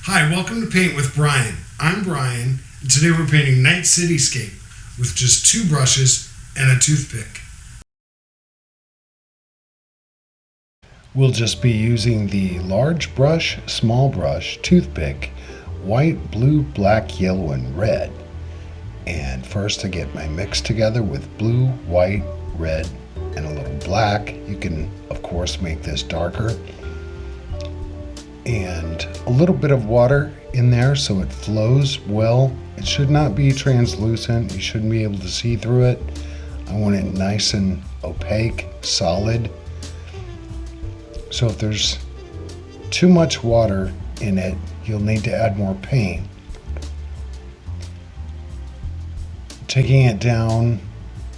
Hi, welcome to Paint with Brian. I'm Brian, and today we're painting Night Cityscape with just 2 brushes and a toothpick. We'll just be using the large brush, small brush, toothpick, white, blue, black, yellow, and red. And first I get my mix together with blue, white, red, and a little black. You can, of course, make this darker. And a little bit of water in there so it flows well. It should not be translucent. You shouldn't be able to see through it. I want it nice and opaque, solid. So if there's too much water in it, you'll need to add more paint. Taking it down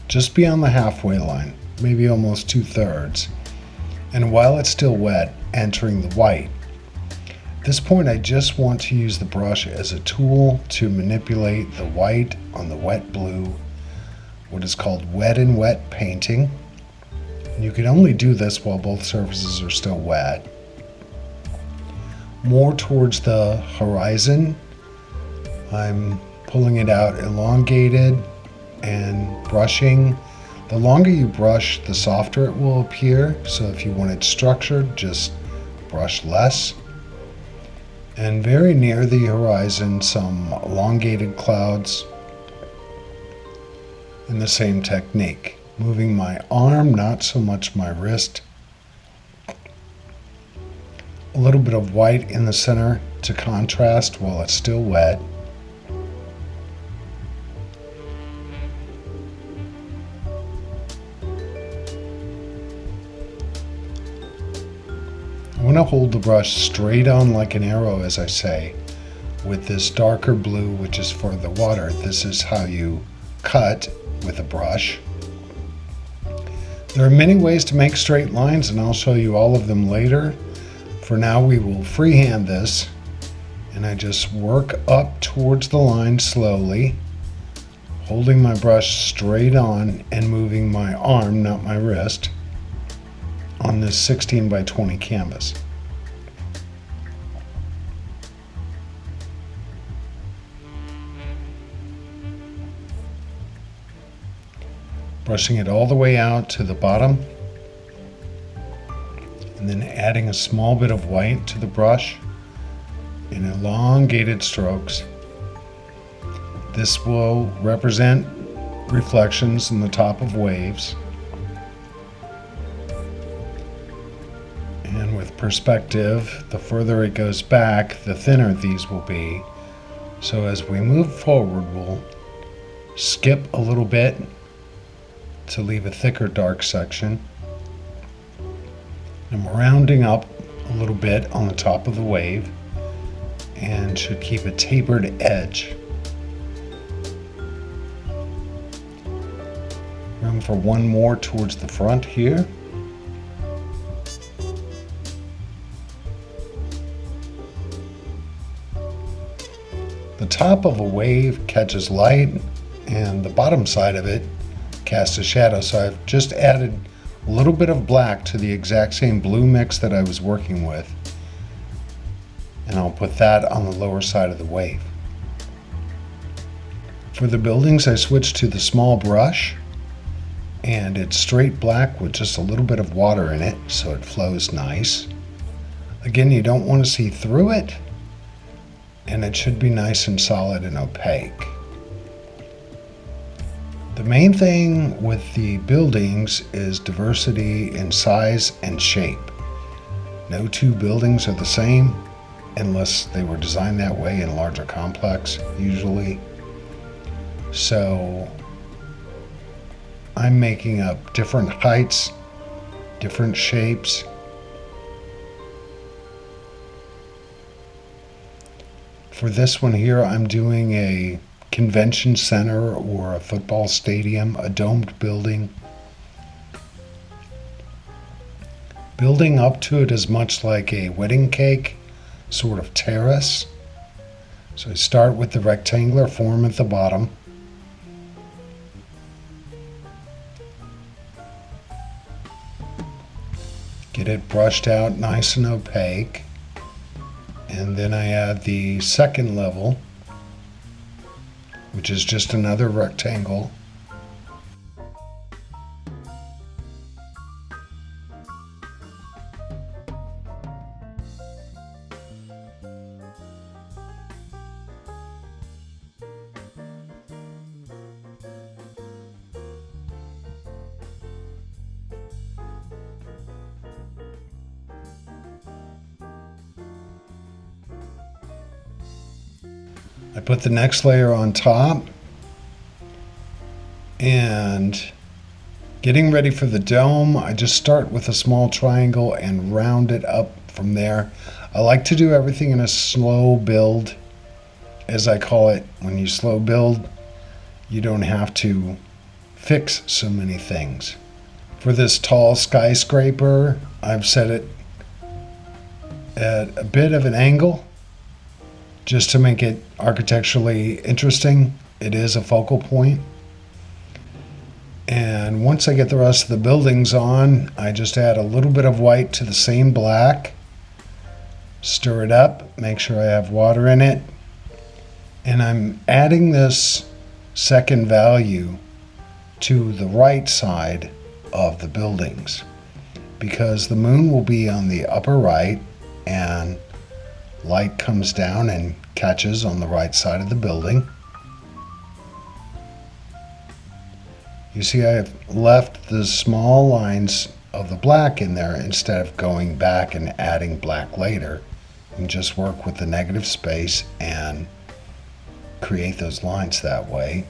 just beyond the halfway line, maybe almost 2/3. And while it's still wet, entering the white. At this point, I just want to use the brush as a tool to manipulate the white on the wet blue, what is called wet and wet painting. And you can only do this while both surfaces are still wet. More towards the horizon, I'm pulling it out elongated and brushing. The longer you brush, the softer it will appear. So if you want it structured, just brush less. And very near the horizon, some elongated clouds in the same technique. Moving my arm, not so much my wrist. A little bit of white in the center to contrast while it's still wet. I want to hold the brush straight on like an arrow, as I say, with this darker blue, which is for the water. This is how you cut with a brush. There are many ways to make straight lines, and I'll show you all of them later. For now, we will freehand this, and I just work up towards the line slowly, holding my brush straight on and moving my arm, not my wrist, on this 16 by 20 canvas. Brushing it all the way out to the bottom, and then adding a small bit of white to the brush in elongated strokes. This will represent reflections in the top of waves. And with perspective, the further it goes back, the thinner these will be. So as we move forward, we'll skip a little bit to leave a thicker dark section. I'm rounding up a little bit on the top of the wave and should keep a tapered edge. Room for one more towards the front here. The top of a wave catches light and the bottom side of it casts a shadow. So I've just added a little bit of black to the exact same blue mix that I was working with. And I'll put that on the lower side of the wave. For the buildings, I switched to the small brush, and it's straight black with just a little bit of water in it, so it flows nice. Again, you don't want to see through it, and it should be nice and solid and opaque. The main thing with the buildings is diversity in size and shape. No 2 buildings are the same unless they were designed that way in a larger complex, usually. So I'm making up different heights, different shapes. For this one here, I'm doing a convention center or a football stadium, a domed building. Building up to it is much like a wedding cake, sort of terrace. So I start with the rectangular form at the bottom. Get it brushed out nice and opaque. And then I add the second level, which is just another rectangle. I put the next layer on top, and getting ready for the dome, I just start with a small triangle and round it up from there. I like to do everything in a slow build, as I call it. When you slow build, you don't have to fix so many things. For this tall skyscraper, I've set it at a bit of an angle just to make it architecturally interesting. It is a focal point. And once I get the rest of the buildings on, I just add a little bit of white to the same black, stir it up, make sure I have water in it, and I'm adding this second value to the right side of the buildings because the moon will be on the upper right and light comes down and catches on the right side of the building. You see I have left the small lines of the black in there instead of going back and adding black later. You can just work with the negative space and create those lines that way.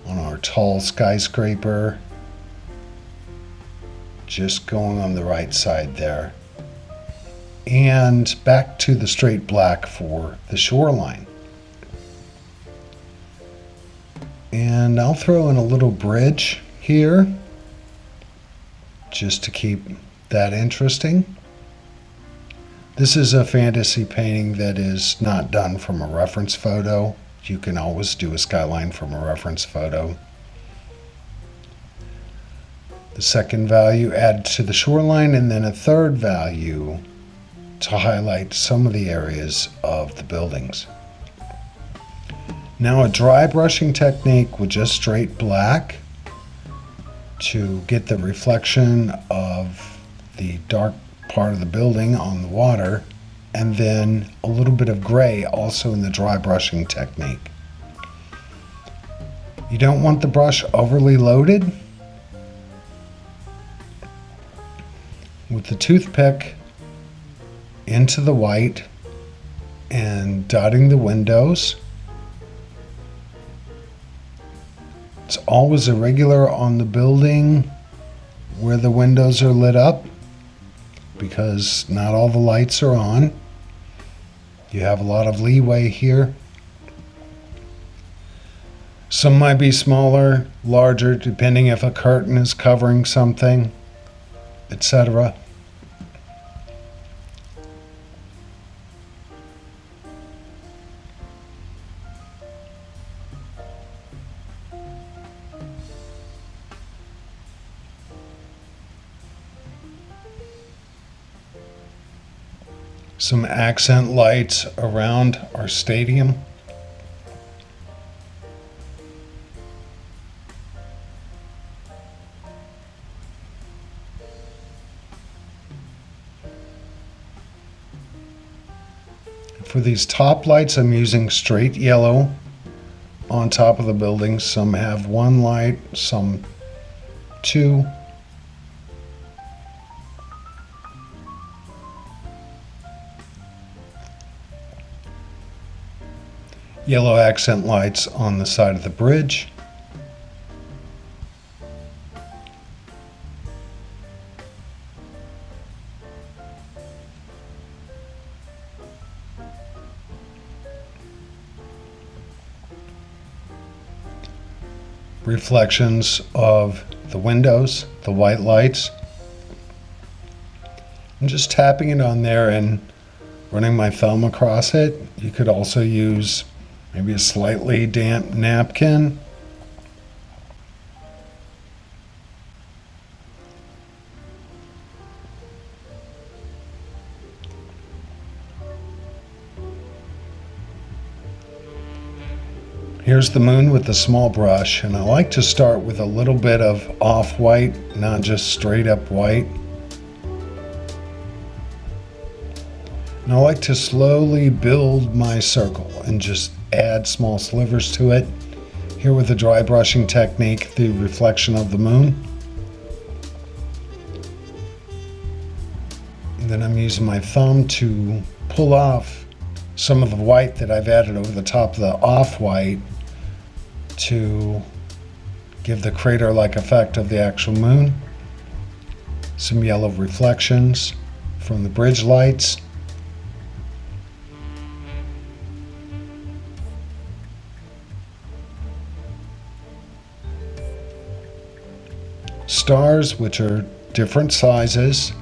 On our tall skyscraper, just going on the right side there. And back to the straight black for the shoreline. And I'll throw in a little bridge here just to keep that interesting. This is a fantasy painting that is not done from a reference photo. You can always do a skyline from a reference photo. The second value add to the shoreline, and then a third value to highlight some of the areas of the buildings. Now a dry brushing technique with just straight black to get the reflection of the dark part of the building on the water, and then a little bit of gray also in the dry brushing technique. You don't want the brush overly loaded. With the toothpick into the white and dotting the windows. It's always irregular on the building where the windows are lit up because not all the lights are on. You have a lot of leeway here. Some might be smaller, larger, depending if a curtain is covering something, etc. Some accent lights around our stadium. For these top lights, I'm using straight yellow on top of the building. Some have one light, some two. Yellow accent lights on the side of the bridge. Reflections of the windows, the white lights. I'm just tapping it on there and running my thumb across it. You could also use maybe a slightly damp napkin. Here's the moon with the small brush, and I like to start with a little bit of off-white, not just straight up white. And I like to slowly build my circle and just add small slivers to it. Here with the dry brushing technique, the reflection of the moon. And then I'm using my thumb to pull off some of the white that I've added over the top of the off-white to give the crater-like effect of the actual moon. Some yellow reflections from the bridge lights. Stars, which are different sizes,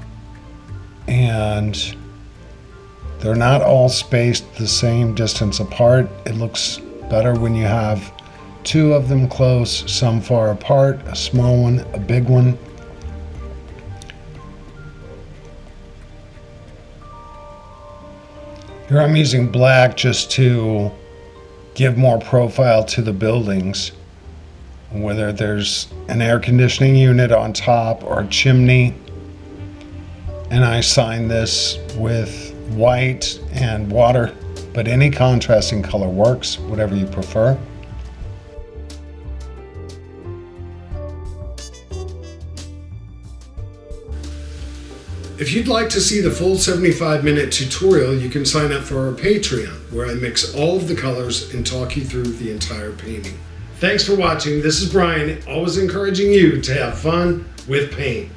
and they're not all spaced the same distance apart. It looks better when you have two of them close, some far apart, a small one, a big one. Here I'm using black just to give more profile to the buildings. Whether there's an air conditioning unit on top or a chimney. And I sign this with white and water, but any contrasting color works, whatever you prefer. If you'd like to see the full 75-minute tutorial, you can sign up for our Patreon, where I mix all of the colors and talk you through the entire painting. Thanks for watching. This is Brian, always encouraging you to have fun with paint.